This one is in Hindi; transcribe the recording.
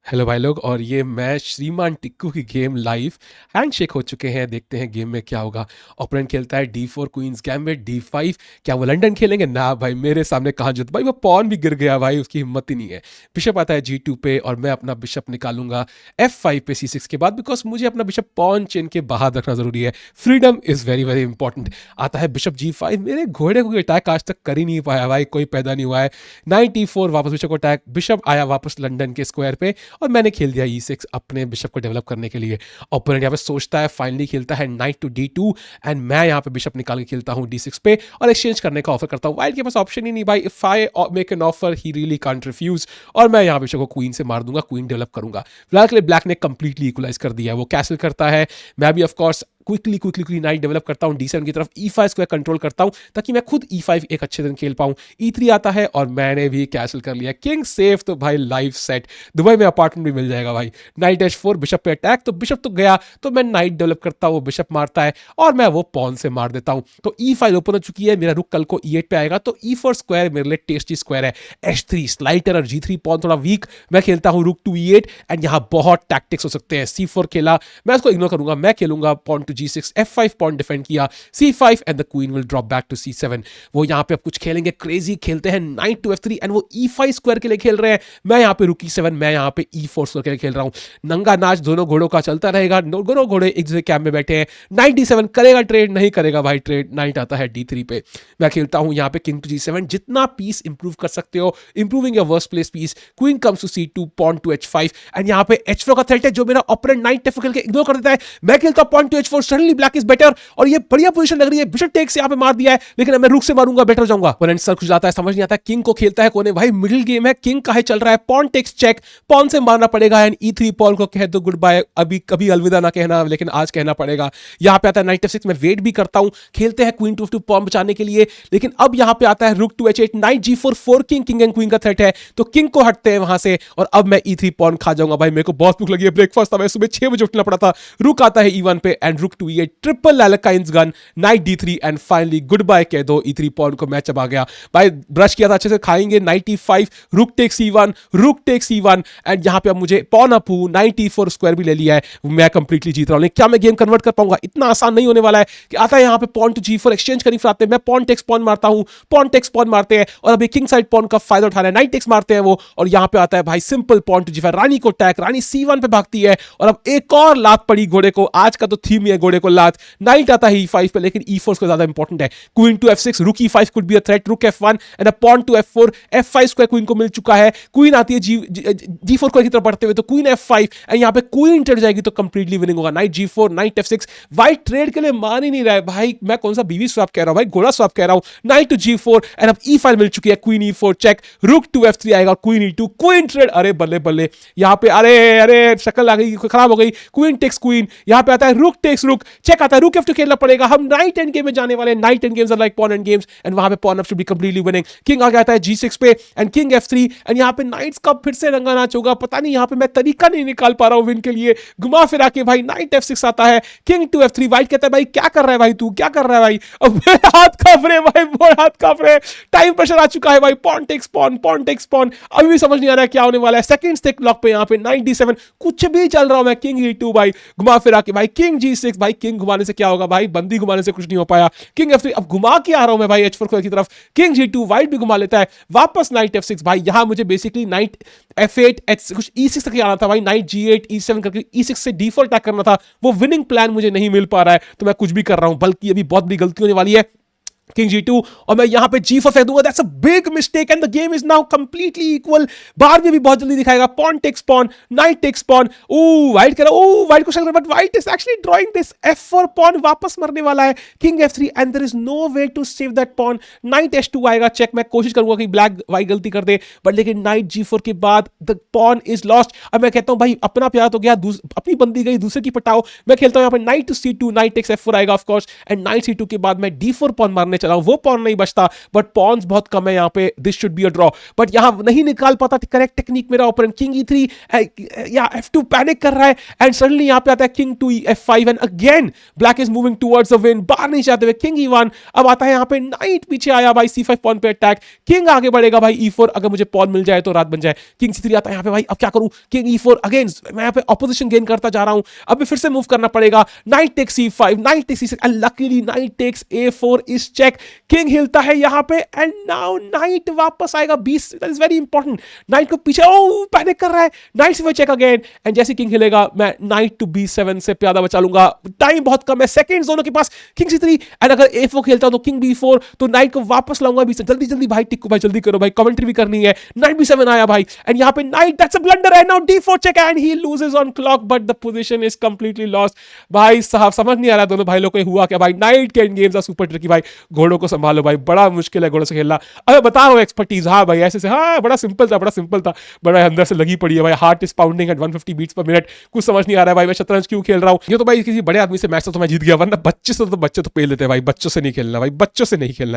हेलो भाई लोग। और ये मैच श्रीमान टिक्कू की गेम लाइव हैंडशेक हो चुके हैं। देखते हैं गेम में क्या होगा। ओपोनेंट खेलता है D4 क्वींस गैम्बिट D5। क्या वो लंदन खेलेंगे? ना भाई, मेरे सामने कहाँ जीत भाई, वो पॉन भी गिर गया भाई, उसकी हिम्मत ही नहीं है। बिशप आता है G2 पे और मैं अपना बिशप निकालूंगा F5 पे C6 के बाद, बिकॉज मुझे अपना बिशप पॉन चेन के बाहर रखना जरूरी है। Freedom is very very important. आता है बिशप G5। मेरे घोड़े को अटैक आज तक कर ही नहीं पाया भाई, कोई पैदा नहीं हुआ है। नाइट E4 वापस बिशप को अटैक, बिशप आया वापस लंदन के स्क्वायर पे और मैंने खेल दिया E6 अपने बिशप को डेवलप करने के लिए। ओपोनेंट यहाँ पे सोचता है, फाइनली खेलता है नाइट टू D2 एंड मैं यहाँ पे बिशप निकाल के खेलता हूँ D6 पे और एक्सचेंज करने का ऑफर करता हूँ। वाइट के पास ऑप्शन ही नहीं भाई, if I make an offer he really can't refuse. और मैं यहाँ बिशप को क्वीन से मार दूंगा, क्वीन डेवलप करूंगा। फिलहाल के लिए ब्लैक ने कंप्लीटली इक्वलाइज कर दिया है। वो कैसल करता है, मैं भी ऑफकोर्स क्विकली नाइट डेवलप करता हूँ D7 की तरफ, E5 स्क्वायर कंट्रोल करता हूँ ताकि मैं खुद E5 एक अच्छे दिन खेल पाऊँ। E3 आता है और मैंने भी कैसल कर लिया। किंग सेफ तो भाई लाइव सेट, दुबई में अपार्टमेंट भी मिल जाएगा भाई। नाइट H4 बिशप पे अटैक, तो बिशप तो गया, तो मैं नाइट डेवलप करता हूँ, बिशप मारता है और मैं वो पॉन से मार देता हूँ। तो E5 ओपन हो चुकी है, मेरा रुक कल को E8 पे आएगा, तो E4 स्क्वायर मेरे लिए टेस्टी स्क्वायर है। H3 स्लाइटर और G3 पॉन थोड़ा वीक, मैं खेलता हूँ रुक टू E8 एंड यहाँ बहुत टैक्टिक्स हो सकते हैं। C4 खेला, मैं उसको इग्नोर करूंगा, मैं खेलूंगा pawn to G6, F5 pawn defend किया, C5 and the queen will drop back to C7। वो यहाँ पे अब कुछ खेलेंगे क्रेजी, खेलते हैं नाइट टू F3 एंड वो E5 स्क्वायर के लिए खेल रहे हैं। मैं यहाँ पे रुक E7, मैं यहाँ पे E4 स्क्वायर के लिए खेल रहा हूँ। नंगा नाच दोनों घोड़ों का चलता रहेगा, दोनों घोड़े एक दूसरे कैंप में बैठे हैं। नाइट D7 करेगा ट्रेड? नहीं करेगा भाई ट्रेड। नाइट आता है D3 पे, मैं खेलता हूँ यहाँ पे किंग टू G7, जितना पीस इंप्रूव कर सकते हो, improving your worst place piece. Queen comes to C2, pawn to H5 and यहाँ पे H4 का थ्रेट है जो मेरा ओपोनेंट नाइट F4 खेल के इग्नोर कर देता है। मैं खेलता हूँ pawn to H4, suddenly black is better और ये बढ़िया पोजीशन लग रही है। बिशप टेक से यहाँ पे मार दिया है, लेकिन अब मैं रुक से मारूंगा, बेटर हो जाऊंगा। ओपोनेंट सर खुश जाता है, समझ नहीं आता किंग को खेलता है कोने भाई, मिडिल गेम है, किंग काहे चल रहा है। पॉन टेक्स चेक, पॉन से मारना पड़ेगा एंड E3 पॉन को कह दो गुड बाय। अभी कभी अलविदा ना कहना, लेकिन आज कहना पड़ेगा। यहाँ पे आता है नाइट F6, मैं वेट भी करता हूँ, खेलते हैं क्वीन टू F2 पॉन बचाने के लिए, लेकिन अब यहाँ पे आता है rook to H8, knight G4 4 king and queen का थ्रेट है, तो किंग को हटते हैं वहां से और अब मैं E3 पॉन खा जाऊंगा भाई। मेरे को बहुत भूख लगी है, ब्रेकफास्ट था, मैं सुबह 6 बजे उठना पड़ा था। रुक आता है E1 पे and rook to E8, triple लैलकाइंस गन, knight D3 and finally good bye कह दो। E3 पॉन को मैचअप आ गया भाई, ब्रश किया था अच्छे से, खाएंगे। नाइट E5, रुक टेक C1, रुक टेक C1 एंड यहाँ पे अब मुझे पॉन अप हूँ, नाइट E4 स्क्वायर भी ले लिया है, मैं कंप्लीटली जीत रहा हूँ। क्या मैं गेम कन्वर्ट कर पाऊंगा? इतना आसान नहीं होने वाला है। कि आता है यहाँ पे पॉन टू G4 एक्सचेंज करी, फिर आते हैं, मैं पॉन टेक्स पॉन मारता हूँ, पॉन टेक्स पॉन मारते हैं और अभी किंग साइड पॉन का फायदा उठा रहा है, नाइट टेक्स मारते हैं वो, और यहाँ पे आता है भाई सिंपल पॉन टू G5, रानी को अटैक, रानी C1 पे भागती है और अब एक और लात पड़ी घोड़े को। आज का तो थीम ही है घोड़े को लात। नाइट आता है E5 पे, लेकिन E4 को ज्यादा इंपॉर्टेंट है। क्वीन टू F6, रुक E5 could be a threat, rook F1 and a pawn to F4, F5 square queen को मिल चुका है। क्वीन आती है G4 को की तरफ बढ़ते हुए, तो क्वीन F5 एंड यहाँ पे क्वीन चढ़ जाएगी तो कंप्लीटली विनिंग होगा। Night G4, night F6, white trade के लिए मान ही नहीं रहा है भाई। मैं कौन सा बीवी स्वैप कह रहा हूं भाई, घोड़ा स्वैप कह रहा हूं। नाइट टू G4 एंड अब E5 मिल चुकी है, क्वीन E4 चेक, रुक टू F3 आएगा, क्वीन E2, क्वीन ट्रेड। अरे बल्ले बल्ले, यहाँ पे अरे अरे शक्ल आ गई, खराब हो गई। क्वीन टेक्स क्वीन, यहाँ पे आता है रुक टेक्स रुक, चेक आता है, रुक F2 खेलना पड़ेगा। हम नाइट एंड गेम में जाने वाले हैं। Knight endgames are like pawn endgames and वहां पे pawn up should be completely winning. King आ जाता है G6 पे एंड किंग F3 एंड यहाँ पे नाइट्स का फिर से रंगा नाच होगा। पता नहीं यहाँ पे मैं तरीका नहीं निकाल पा रहा हूँ विन के लिए। घुमा फिरा के भाई नाइट F6 आता है, किंग टू F3, वाइट कहता है भाई क्या कर रहा है भाई, तू क्या कर रहा है भाई। अब मेरे हाथ कांप रहे भाई, मेरे हाथ कांप रहे, टाइम प्रेशर आ चुका है भाई। Pawn takes pawn, pawn takes pawn, अभी भी समझ नहीं आ रहा है क्या होने वाला है। सेकंड स्टेक क्लॉक पे यहाँ पे नाइट D7, कुछ भी चल रहा हूं मैं। किंग E2 भाई घुमा फिरा के, भाई किंग G6, भाई किंग घुमाने से क्या होगा भाई, बंदी घुमाने से कुछ नहीं हो पाया। किंग F3, अब घुमा के आ रहा हूं मैं भाई H4 की तरफ। किंग G2, वाइट भी घुमा लेता है, वापस नाइट F6 भाई। यहां मुझे बेसिकली नाइट F8 कुछ E6 तक आना था भाई, नाइट G8 E7 करके E6 से D4 अटैक करना था। वो विनिंग प्लान मुझे नहीं मिल पा रहा है, तो मैं कुछ भी कर रहा हूं, बल्कि अभी बहुत बड़ी गलती होने वाली है। किंग G2 और मैं यहां पे G4 फेंक दूंगा, that's a big mistake and the game is now completely equal. बाहर में भी बहुत जल्दी दिखाएगा, pawn takes pawn, knight takes pawn. Oh white कह रहा, ओ वाइट को शक, but white is actually drawing this F4 pawn वापस मरने वाला है। King F3 and there is no way to save that pawn. Knight H2 आएगा चेक, मैं कोशिश करूंगा कि ब्लैक वाइट गलती कर दे, बट लेकिन नाइट G4 के बाद द पॉन इज लॉस्ट। अब मैं कहता हूं भाई अपना प्यार तो गया, अपनी बंदी गई, दूसरे की पटाओ। मैं खेलता हूं यहाँ पे night to C2, knight takes F4 आएगा of course and night C2 के बाद मैं D4 पॉन मारने करने चला हूं, वो पॉन नहीं बचता, बट पॉन्स बहुत कम है यहाँ पे, this should be a draw, but यहाँ नहीं निकाल पाता करेक्ट टेक्निक मेरा ओपोनेंट, किंग E3 या F2 पैनिक कर रहा है, एंड सडनली यहाँ पे आता है king to F5 and again black is moving towards the win, बाहर नहीं जाते हुए किंग E1, अब आता है यहाँ पे नाइट पीछे आया भाई C5 पॉन पे अटैक, किंग आगे बढ़ेगा भाई E4, अगर मुझे पॉन मिल जाए तो रात बन जाए, किंग C3 आता है यहाँ पे भाई, अब क्या करूं, किंग E4 अगेन, मैं यहाँ पे ऑपोजिशन गेन करता जा रहा हूं, अब फिर से मूव करना पड़ेगा, knight takes C5, knight takes C6 and luckily knight takes A4 is check, king हिलता है यहाँ पे एंड नाउ नाइट वापस आएगा 20, that is very important, night को पीछे, ओ पैनिक कर रहा है, नाइट से चेक अगेन, एंड जैसे किंग हिलेगा मैं नाइट टू B7 से प्यादा बचा लूंगा, टाइम बहुत कम है, सेकंड्स दोनों के पास, किंग C3 एंड अगर A4 खेलता हूं तो किंग B4, तो नाइट को वापस लाऊंगा B7, जल्दी जल्दी भाई टिक्कू भाई जल्दी करो भाई, कमेंट्री भी करनी है, नाइट B7 आया भाई, एंड यहाँ पे knight, that's a blunder, and now D4 check and he loses on clock, but the position is completely lost. भाई साहब समझ नहीं आ रहा दोनों भाई लोग को हुआ क्या भाई, नाइट के endgames are super tricky भाई, घोड़ों को संभालो भाई, बड़ा मुश्किल है घोड़ों से खेलना, अबे बता रहा हूं एक्सपर्टीज, हाँ भाई ऐसे से, हाँ बड़ा सिंपल था, बड़ा सिंपल था, बड़ा अंदर से लगी पड़ी है भाई, heart is pounding at 150 beats per minute, कुछ समझ नहीं आ रहा है भाई मैं शतरंज क्यों खेल रहा हूं, ये तो भाई किसी बड़े आदमी से मैच था तो मैं जीत गया, वरना बच्चे से तो बच्चे तो पेल लेते हैं भाई, बच्चों से नहीं खेलना भाई, बच्चों से नहीं खेलना है।